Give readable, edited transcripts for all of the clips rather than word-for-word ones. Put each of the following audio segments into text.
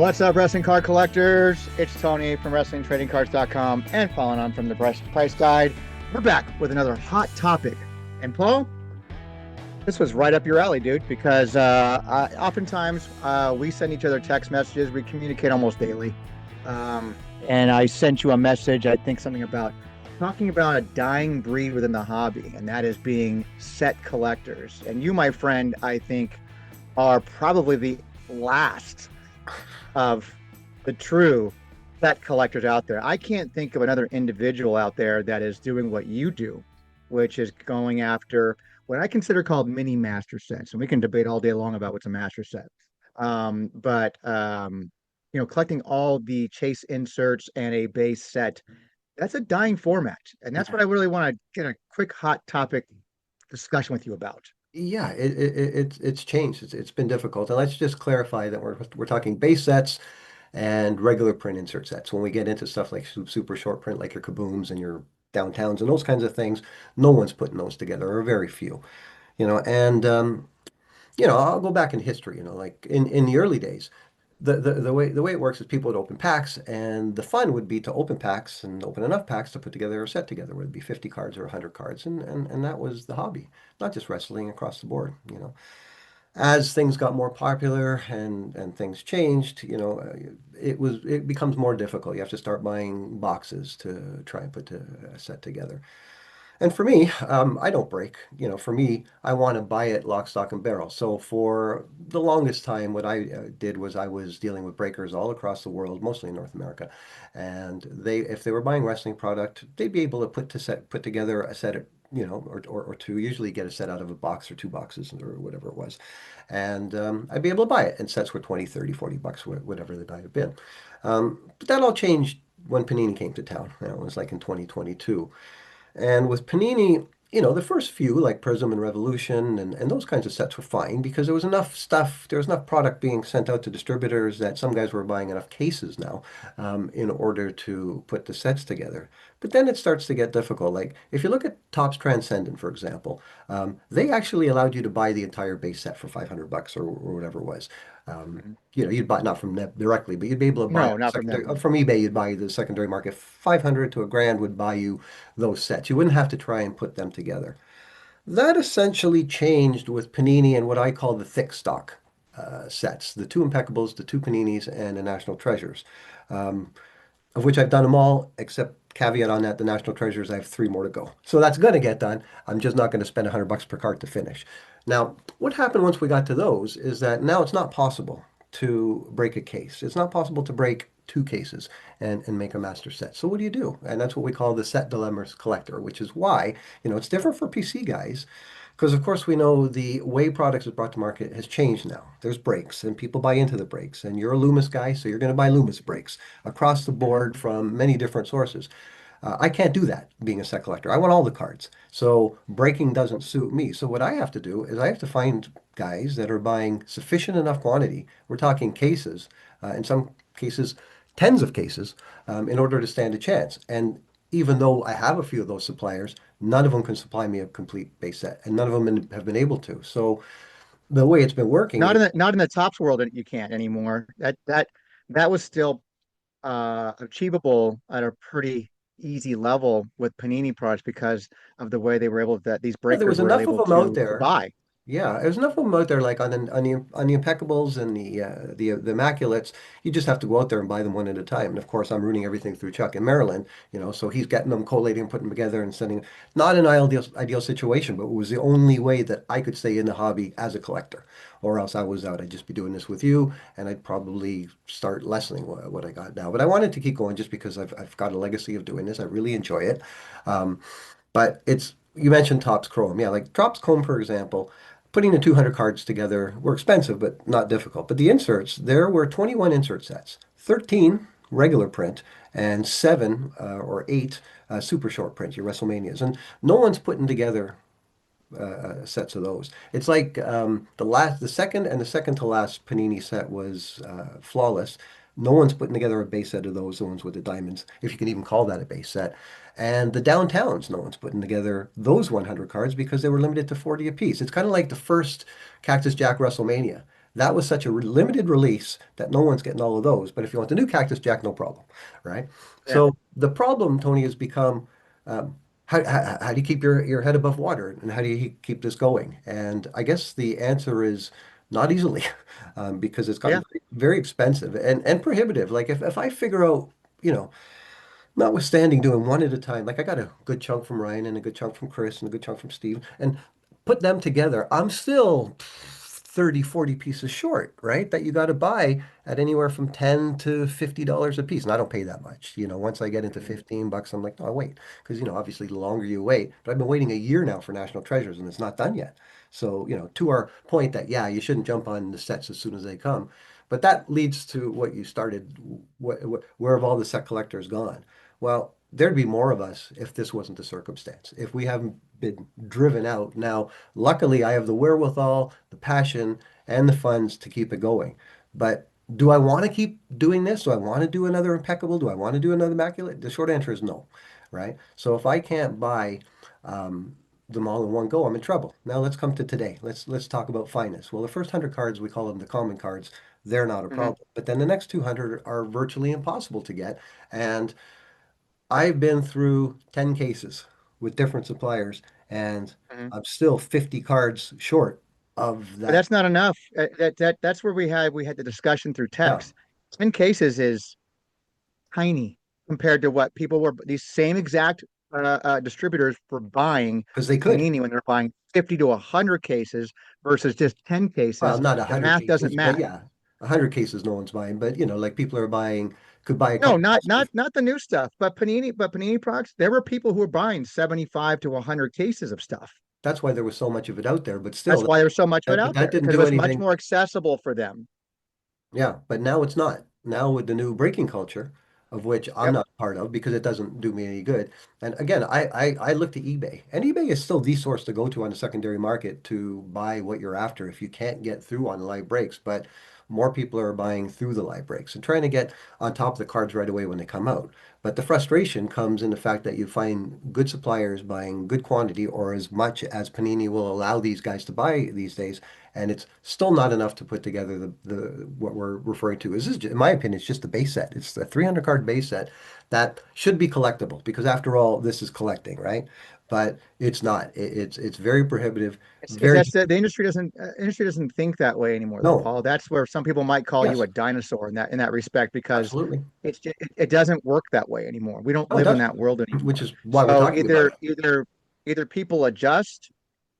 What's up, wrestling card collectors? It's Tony from WrestlingTradingCards.com and Paul Anand from the Price Guide. We're back with another hot topic. And Paul, this was right up your alley, dude, because oftentimes we send each other text messages. We communicate almost daily. And I sent you a message, I think something about talking about a dying breed within the hobby, and that is being set collectors. And you, my friend, I think are probably the last of the true set collectors out there. I can't think of another individual out there that is doing what you do, which is going after what I consider called mini master sets. And we can debate all day long about what's a master set. But collecting all the chase inserts and a base set, that's a dying format. And that's what I really want to get a quick hot topic discussion with you about. Yeah, it's changed. It's been difficult. And let's just clarify that we're talking base sets and regular print insert sets. When we get into stuff like super short print, like your kabooms and your downtowns and those kinds of things, no one's putting those together, or very few. I'll go back in history. Like in the early days, the way it works is people would open packs, and the fun would be to open packs and open enough packs to put together a set together, whether it be 50 cards or 100 cards, and that was the hobby, not just wrestling across the board. As things got more popular and things changed, it becomes more difficult. You have to start buying boxes to try and put a set together. And for me, I don't break. For me, I want to buy it lock, stock, and barrel. So for the longest time, what I did was I was dealing with breakers all across the world, mostly in North America, and if they were buying wrestling product, they'd be able to put together a set, or two. Usually get a set out of a box or two boxes or whatever it was, and I'd be able to buy it. And sets were 20, 30, 40 bucks, whatever the might have been. But that all changed when Panini came to town. It was like in 2022. And with Panini, the first few, like Prism and Revolution and those kinds of sets were fine because there was enough stuff, there was enough product being sent out to distributors that some guys were buying enough cases now in order to put the sets together. But then it starts to get difficult. Like if you look at Topps Transcendent, for example, they actually allowed you to buy the entire base set for 500 bucks or whatever it was. Um, Mhm. you'd buy not from them directly, but you'd be able to buy No, not from secondary, them. from eBay. You'd buy the secondary market. 500 to a grand would buy you those sets. You wouldn't have to try and put them together. That essentially changed with Panini and what I call the thick stock sets, the two Impeccables, the two Paninis, and the National Treasures, um, of which I've done them all, except caveat on that, the National Treasures, I have three more to go. So that's going to get done. I'm just not going to spend 100 bucks per card to finish. Now, what happened once we got to those is that now it's not possible to break a case. It's not possible to break two cases and make a master set. So what do you do? And that's what we call the set dilemmas collector, which is why, it's different for PC guys. Because of course we know the way products is brought to market has changed now. There's breaks and people buy into the breaks. And you're a Loomis guy, so you're going to buy Loomis breaks across the Mhm. board from many different sources. I can't do that being a set collector. I want all the cards. So breaking doesn't suit me. So what I have to do is I have to find guys that are buying sufficient enough quantity. We're talking cases, in some cases, tens of cases, in order to stand a chance. And even though I have a few of those suppliers, none of them can supply me a complete base set, and none of them have been able to. So the way it's been working Not is in the tops world, you can't anymore. That was still achievable at a pretty easy level with Panini products because of the way they were able that these yeah, there breakers was were enough of able them out to there. buy. Yeah, there's enough of them out there, like on the Impeccables and the Immaculates. You just have to go out there and buy them one at a time. And of course, I'm rooting everything through Chuck in Maryland, so he's getting them, collating, putting them together, and sending. Not an ideal situation, but it was the only way that I could stay in the hobby as a collector, or else I was out. I'd just be doing this with you, and I'd probably start lessening what I got now. But I wanted to keep going just because I've got a legacy of doing this. I really enjoy it. Um, but you mentioned Topps Chrome. Yeah, like Topps Chrome, for example, putting the 200 cards together were expensive, but not difficult. But the inserts, there were 21 insert sets, 13 regular print, and seven or eight super short print, your WrestleManias. And no one's putting together sets of those. It's like the second and the second to last Panini set was flawless. No one's putting together a base set of those, the ones with the diamonds, if you can even call that a base set. And the downtowns, no one's putting together those 100 cards because they were limited to 40 apiece. It's kind of like the first Cactus Jack WrestleMania. That was such a limited release that no one's getting all of those. But if you want the new Cactus Jack, no problem, right? Yeah. So the problem, Tony, has become um, how do you keep your head above water and how do you keep this going? And I guess the answer is not easily because it's Yeah. gotten very expensive and prohibitive. Like if I figure out, you know, notwithstanding doing one at a time, like I got a good chunk from Ryan and a good chunk from Chris and a good chunk from Steve, and put them together, I'm still 30, 40 pieces short, right? That you got to buy at anywhere from 10 to $50 a piece. And I don't pay that much. Once I get into Mhm. 15 bucks, I'm like, no, I'll wait. Because, obviously the longer you wait, but I've been waiting a year now for National Treasures and it's not done yet. So, to our point that, yeah, you shouldn't jump on the sets as soon as they come. But that leads to what you started. Where have all the set collectors gone? Well, there'd be more of us if this wasn't the circumstance. If we haven't been driven out. Now, luckily, I have the wherewithal, the passion, and the funds to keep it going. But do I want to keep doing this? Do I want to do another impeccable? Do I want to do another immaculate? The short answer is no, right? So if I can't buy um, them all in one go, I'm in trouble. Now let's come to today. Let's talk about fineness. Well, the first 100 cards, we call them the common cards. They're not a Mhm. problem. But then the next 200 are virtually impossible to get. And I've been through 10 cases with different suppliers, and Mhm. I'm still 50 cards short of But that. that's not enough. That's where we had the discussion through Yeah, text. 10 cases is tiny compared to what people were, these same exact distributors were buying because they could. Panini when they're buying 50 to 100 cases versus just 10 Well, cases. not The 100 math doesn't cases, but math. yeah, 100 cases no one's buying. But, like people are buying, could buy a No, couple. not the new stuff, but Panini products. There were people who were buying 75 to 100 cases of stuff. That's why there was so much of it out there. But That's still, why there's so much of it but out that there didn't because it do was much anything. more accessible for them. Yeah, but now it's not. Now with the new breaking culture, of which I'm Yep. not part of because it doesn't do me any good. And again, I look to eBay, and eBay is still the source to go to on the secondary market to buy what you're after if you can't get through on live breaks. But more people are buying through the live breaks and trying to get on top of the cards right away when they come out. But the frustration comes in the fact that you find good suppliers buying good quantity or as much as Panini will allow these guys to buy these days, and it's still not enough to put together the what we're referring to. This is, in my opinion, it's just the base set. It's the 300 card base set that should be collectible because after all, this is collecting, right? But it's not. It's very prohibitive. It's Very that's the industry doesn't think that way anymore though, no. Paul. That's where some people might call you Yes, a dinosaur in that respect because absolutely. it doesn't work that way anymore. We don't No, it live in does. that world Which anymore. is why we're So talking about it. either people adjust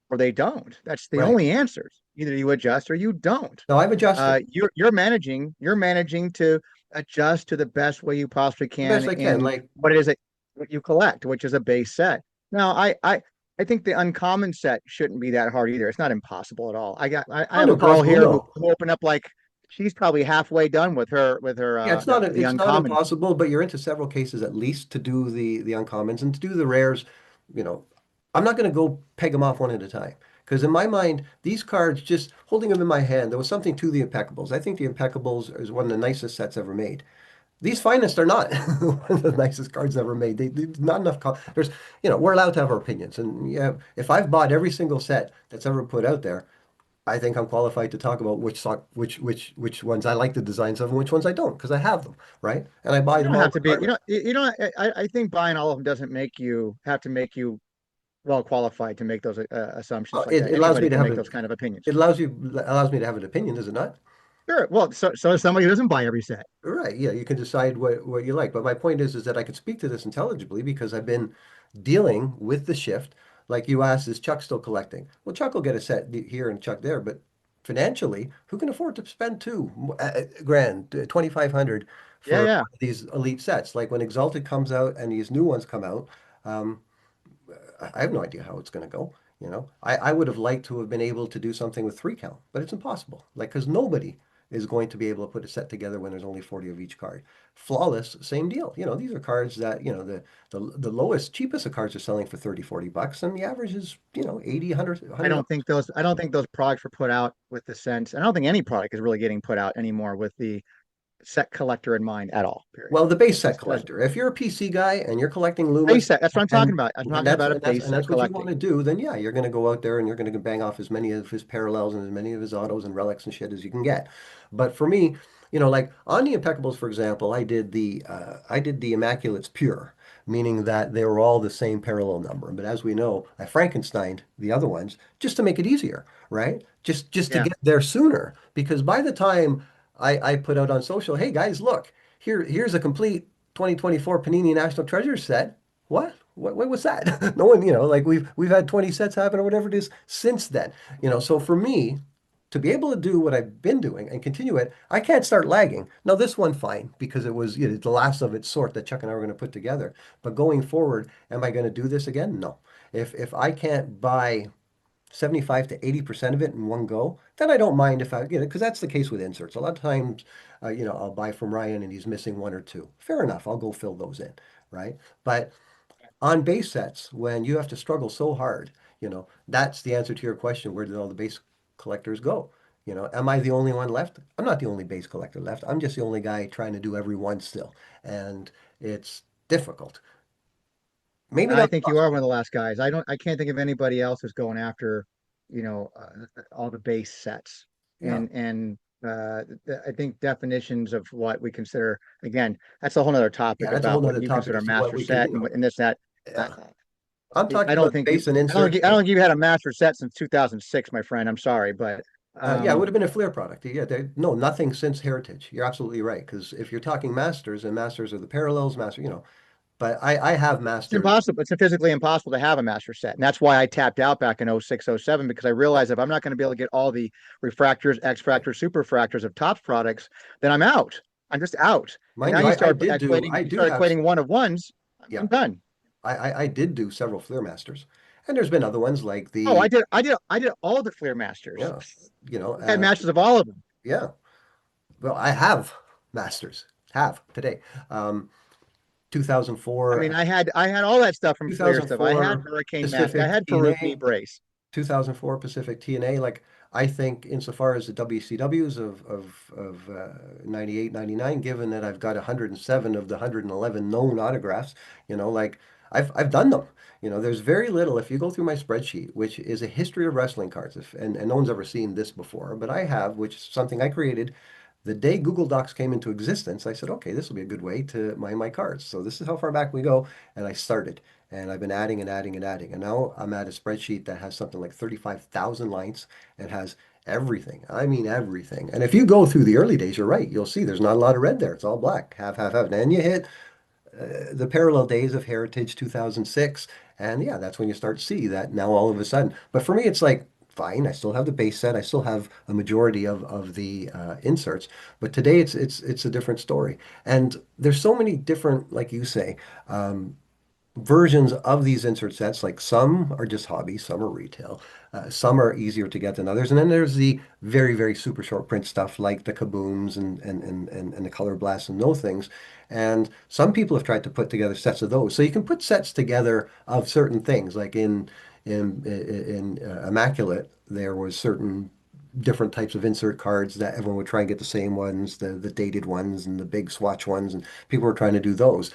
or they don't. That's the Right. only answers. Either you adjust or you don't. No, I've adjusted You're managing to adjust to the best way you possibly the can best I can. in Like what it is that what you collect, which is a base set. Now, I think the uncommon set shouldn't be that hard either. It's not impossible at all. I oh have no, a girl possible. here who, No. who opened up like she's probably halfway done with her Yeah, the it's not uncommon. impossible, but you're into several cases at least to do the uncommons and to do the rares, you know. I'm not going to go peg them off one at a time because in my mind, these cards just holding them in my hand, there was something to the Impeccables. I think the Impeccables is one of the nicest sets ever made. These finest are not one of the nicest cards ever made. Not enough. There's, we're allowed to have our opinions, and yeah, if I've bought every single set that's ever put out there, I think I'm qualified to talk about which ones I like the designs of and which ones I don't because I have them, right? And I buy You them don't all have to be, regardless. you know, I think buying all of them doesn't make you have to make you well qualified to make those Well, assumptions like it that. allows Anybody me to can have make a those kind of opinions. it allows me to have an opinion, does it not? Sure. Well, so is somebody who doesn't buy every set. Right. Yeah, you can decide what you like. But my point is that I could speak to this intelligibly because I've been dealing with the shift. Like you asked, is Chuck still collecting? Well, Chuck will get a set here and Chuck there, but financially, who can afford to spend grand, 2,500 Yeah, for yeah. these elite sets? Like when Exalted comes out and these new ones come out, um, I have no idea how it's going to go. I would have liked to have been able to do something with 3 count, but it's impossible. Like, because nobody is going to be able to put a set together when there's only 40 of each card. Flawless, same deal. These are cards that, the lowest, cheapest of cards are selling for 30, 40 bucks, and the average is, 80, 100, $100. I don't think those products were put out with the sense. I don't think any product is really getting put out anymore with the set collector in mind at all. Period. Well, the base It set just doesn't. collector. If you're a PC guy and you're collecting Base Loomis set. That's what I'm talking about. I'm and talking that's about a and that's base and set that's what you want collecting. to do, then yeah, you're going to go out there and you're going to bang off as many of his parallels and as many of his autos and relics and shit as you can get. But for me, like on the Impeccables, for example, I did the Immaculates pure, meaning that they were all the same parallel number. But as we know, I Frankensteined the other ones just to make it easier, right? Just to Yeah. get there sooner. Because by the time I put out on social, hey guys, look, here's a complete 2024 Panini National Treasure set. What? What was that? No one, like we've had 20 sets happen or whatever it is since then. So for me, to be able to do what I've been doing and continue it, I can't start lagging. Now this one fine because it was the last of its sort that Chuck and I were going to put together. But going forward, am I going to do this again? No. If I can't buy 75 to 80% of it in one go, then I don't mind if because that's the case with inserts. A lot of times, I'll buy from Ryan and he's missing one or two. Fair enough, I'll go fill those in, right? But on base sets, when you have to struggle so hard, that's the answer to your question. Where did all the base collectors go? Am I the only one left? I'm not the only base collector left. I'm just the only guy trying to do every one still. And it's difficult. Maybe I not think you are impossible. one of the last guys. I can't think of anybody else who's going after, all the base sets. Yeah. I think definitions of what we consider, again, that's a whole nother Yeah, topic that's a whole about what nother you topic consider a as to what master we can, set and this, that. I, yeah. I'm I talking don't about think base and inserts. I don't think you've had a master set since 2006, my friend. I'm sorry, but Yeah, it would have been a Fleer product. Yeah, no, nothing since Heritage. You're absolutely right. Because if you're talking masters, and masters are the parallels, but I have it's masters. impossible. It's physically impossible to have a master set. And that's why I tapped out back in 06, 07, because I Yeah, realized if I'm not going to be able to get all the refractors, X right. fractors, super fractors of Topps products, then I'm out. I'm just out. And Mind now you, I you do start have, equating one of ones, yeah, I'm done. I did do several Fleer masters. And there's been other ones like Oh, the, I did all the Fleer Masters. yeah, you know, I had uh, masters of all of them. yeah. Well, I have masters, have today. Um, I 2004, mean, I had all that stuff from Fleer stuff. I had 2004 Hurricane Mask. I Pacific had Farouk TNA, B. Brace. 2004 Pacific TNA. Like I think insofar as the WCWs of 98, 99, given that I've got 107 of the 111 known autographs, like I've done them. There's very little if you go through my spreadsheet, which is a history of wrestling cards, and no one's ever seen this before, but I have, which is something I created the day Google Docs came into existence. I said, okay, this will be a good way to mine my cards. So this is how far back we go, and I started. And I've been adding and adding and adding. And now I'm at a spreadsheet that has something like 35,000 lines and has everything. I mean, everything. And if you go through the early days, you're right. You'll see there's not a lot of red there. It's all black, half, half, half. And then you hit the parallel days of Heritage 2006. And yeah, that's when you start to see that now all of a sudden. But for me, it's like, fine, I still have the base set. I still have a majority of the inserts. But today it's a different story. And there's so many different, like you say, um, versions of these insert sets. Like some are just hobby, some are retail, some are easier to get than others. And then there's the very, very super short print stuff like the kabooms and the color blasts and those things. And some people have tried to put together sets of those. So you can put sets together of certain things. Like in Immaculate, there was certain different types of insert cards that everyone would try and get the same ones, the dated ones and the big swatch ones, and people were trying to do those.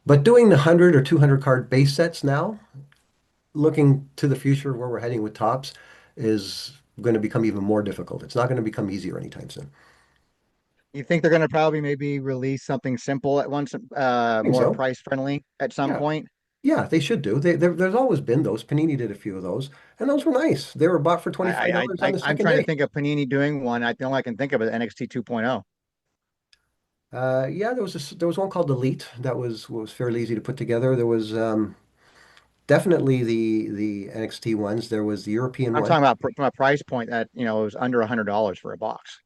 But doing the 100 or 200 card base sets now, looking to the future where we're heading with tops, is going to become even more difficult. It's not going to become easier anytime soon. You think they're going to probably maybe release something simple at once, I think more so. price friendly at some Yeah. point? Yeah, they should do. There's always been those. Panini did a few of those, and those were nice. They were bought for $25 on the I'm second trying to day. think of Panini doing one. The only I can think of is NXT 2.0. Yeah, there was one called Elite that was fairly easy to put together. There was definitely the NXT ones. There was the European I'm one. talking about from a price point that, it was under $100 for a box.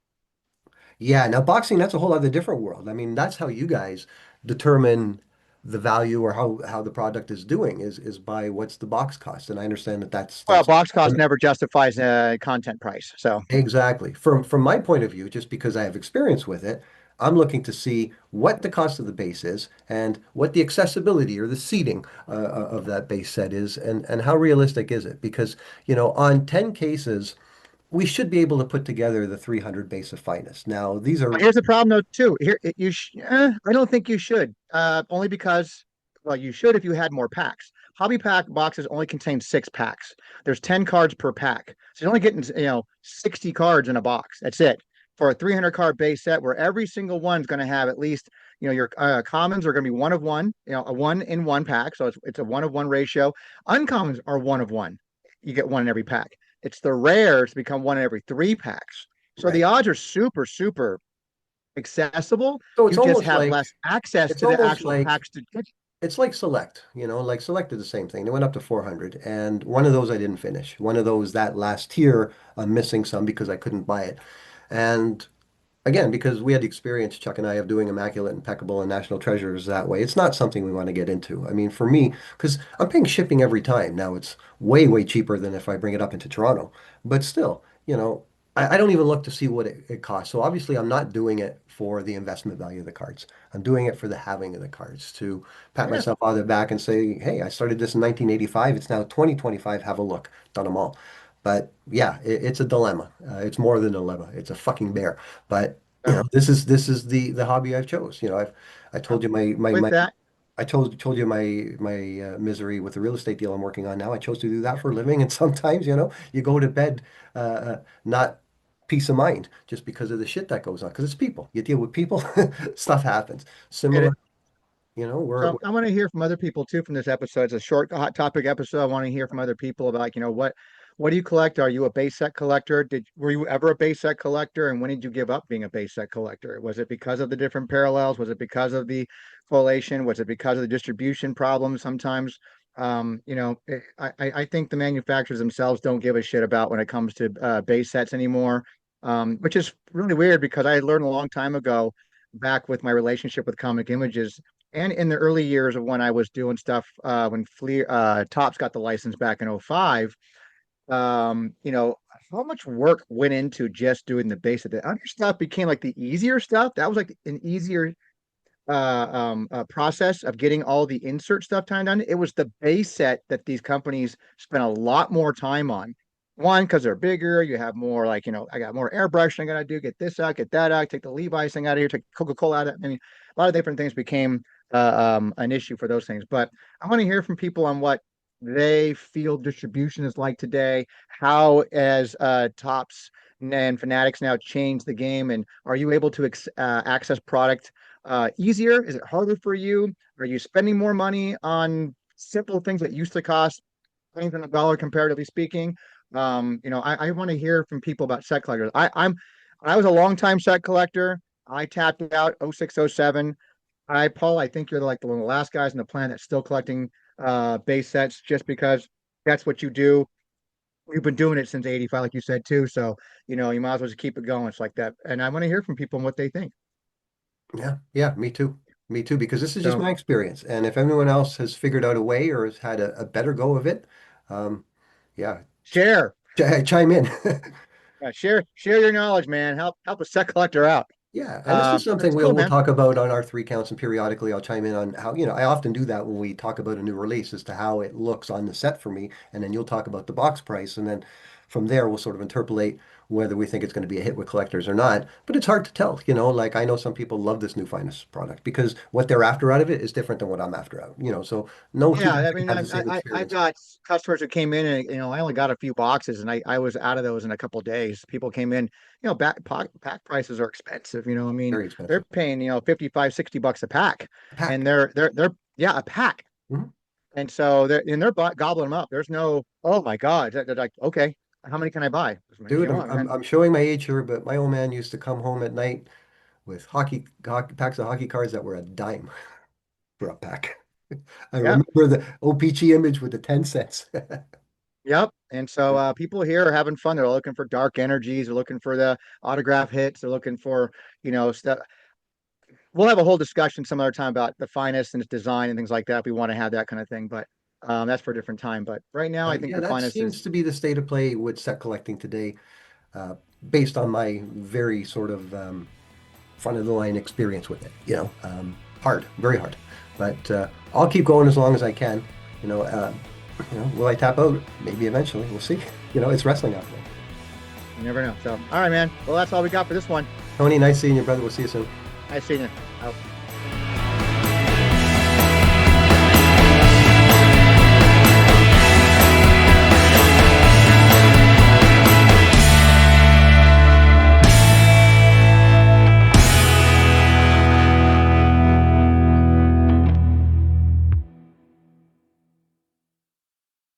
Yeah, now boxing, that's a whole other different world. I mean, that's how you guys determine the value or how the product is doing is by what's the box cost. And I understand that Well, that's box cost never justifies content price. So exactly. From my point of view, just because I have experience with it, I'm looking to see what the cost of the base is and what the accessibility or the seating of that base set is and how realistic is it? Because, on 10 cases we should be able to put together the 300 base of finest. Now, these But are here's the problem though too. I don't think you should. Only because, well, you should if you had more packs. Hobby pack boxes only contain 6 packs. There's 10 cards per pack, so you're only getting 60 cards in a box. That's it for a 300 card base set, where every single one's going to have at least your commons are going to be one of one, a one in one pack, so it's a one of one ratio. Uncommons are one of one. You get one in every pack. It's the rares become one in every 3 packs. So the right. odds are super, super accessible. So You just have less access it's to the almost actual like packs to get. it's like Select, like Select did the same thing. They went up to 400, and one of those I didn't finish. One of those, that last tier, I'm missing some because I couldn't buy it. And again, because we had the experience, Chuck and I, of doing Immaculate, Impeccable, and National Treasures that way, it's not something we want to get into. I mean, for me, because I'm paying shipping every time. Now it's way, way cheaper than if I bring it up into Toronto. But still, I don't even look to see what it costs. So obviously, I'm not doing it for the investment value of the cards. I'm doing it for the having of the cards to pat Yeah, myself on the back and say, hey, I started this in 1985. It's now 2025. Have a look. Done them all. But yeah, it's a dilemma. It's more than a dilemma. It's a fucking bear. But yeah. this is the hobby I've chose. I told you With that, I told you my misery with the real estate deal I'm working on now. I chose to do that for a living, and sometimes you go to bed not peace of mind just because of the shit that goes on. Because it's people. You deal with people, stuff happens. get Similar, it. we're So I want to hear from other people too from this episode. It's a short, hot topic episode. I want to hear from other people about, what do you collect? Are you a base set collector? Were you ever a base set collector? And when did you give up being a base set collector? Was it because of the different parallels? Was it because of the collation? Was it because of the distribution problems sometimes? I think the manufacturers themselves don't give a shit about when it comes to base sets anymore, which is really weird because I learned a long time ago, back with my relationship with Comic Images, and in the early years of when I was doing stuff when Topps got the license back in '05. How much work went into just doing the base of the other stuff became like the easier stuff. That was like an easier process of getting all the insert stuff time done. It was the base set that these companies spent a lot more time on. One, because they're bigger, you have more, like, I got more airbrushing I gotta do, get this out, get that out, take the Levi's thing out of here, take Coca-Cola out of it. I mean, a lot of different things became an issue for those things. But I want to hear from people on what they feel distribution is like today, how as Tops and Fanatics now change the game, and are you able to access product easier? Is it harder for you? Are you spending more money on simple things that used to cost pennies on a dollar, comparatively speaking? I want to hear from people about set collectors. I was a longtime set collector. I tapped out 06, '07. Paul, I think you're like one of the last guys on the planet that's still collecting base sets, just because that's what you do. You've been doing it since '85, like you said too. So, you might as well just keep it going. It's like that. And I want to hear from people and what they think. Yeah, yeah, me too. Me too, because this is just So my experience. And if anyone else has figured out a way or has had a better go of it, yeah, share. chime in. Share your knowledge, man. Help a set collector out. Yeah, and this is something That's cool, we'll man. talk about on our three counts, and periodically I'll chime in on how, I often do that when we talk about a new release as to how it looks on the set for me, and then you'll talk about the box price, and then from there we'll sort of interpolate whether we think it's going to be a hit with collectors or not. But it's hard to tell, like I know some people love this new Finest product because what they're after out of it is different than what I'm after out, so no two Yeah, guys I are gonna mean, have the same I've experience. got customers who came in and I only got a few boxes, and I was out of those in a couple of days. People came in, pack prices are expensive. I mean, Very they're expensive. paying 55, $60 a pack, A and pack. they're yeah, a pack, Mhm. and so they're gobbling them up. There's no, oh my God, they're like, okay, how many can I buy? As many as Dude, you I'm, want, I'm man. I'm showing my age here, but my old man used to come home at night with packs of hockey cards that were a dime for a pack. I Yeah. remember the OPG image with the 10 cents. Yep. And so people here are having fun. They're looking for dark energies. They're looking for the autograph hits. They're looking for, stuff. We'll have a whole discussion some other time about the finest and its design and things like that if we want to have that kind of thing. But that's for a different time. But right now, I think Yeah, the that finest seems is, to be the state of play with set collecting today, uh, based on my very sort of front of the line experience with it. Hard, very hard. But I'll keep going as long as I can. You know, uh, will I tap out? Maybe eventually. We'll see. It's wrestling out there. You never know. So, all right, man. Well, that's all we got for this one. Tony, nice seeing you, brother. We'll see you soon. Nice seeing you. Out.